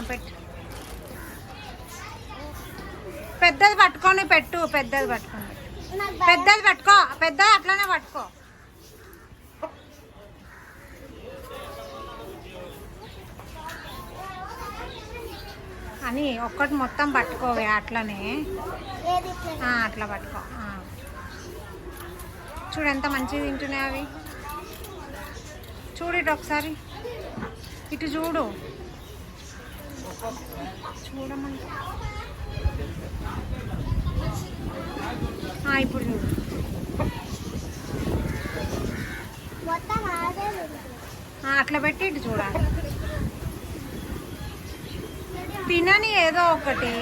పెట్టు. పెద్దది పట్టుకొని పెట్టు. పెద్దది పట్టుకొని పెద్దది పట్టుకో. పెద్దది అట్లానే పట్టుకో. అని ఒక్కటి మొత్తం పట్టుకోవే అట్లనే. అట్లా పట్టుకో. చూడు ఎంత మంచిగా తింటున్నాయి అవి. చూడు ఇటు ఒకసారి, ఇటు చూడు. చూడమంట. ఇప్పుడు చూడు. అట్లా పెట్టి ఇటు చూడాలి. తినని ఏదో ఒకటి.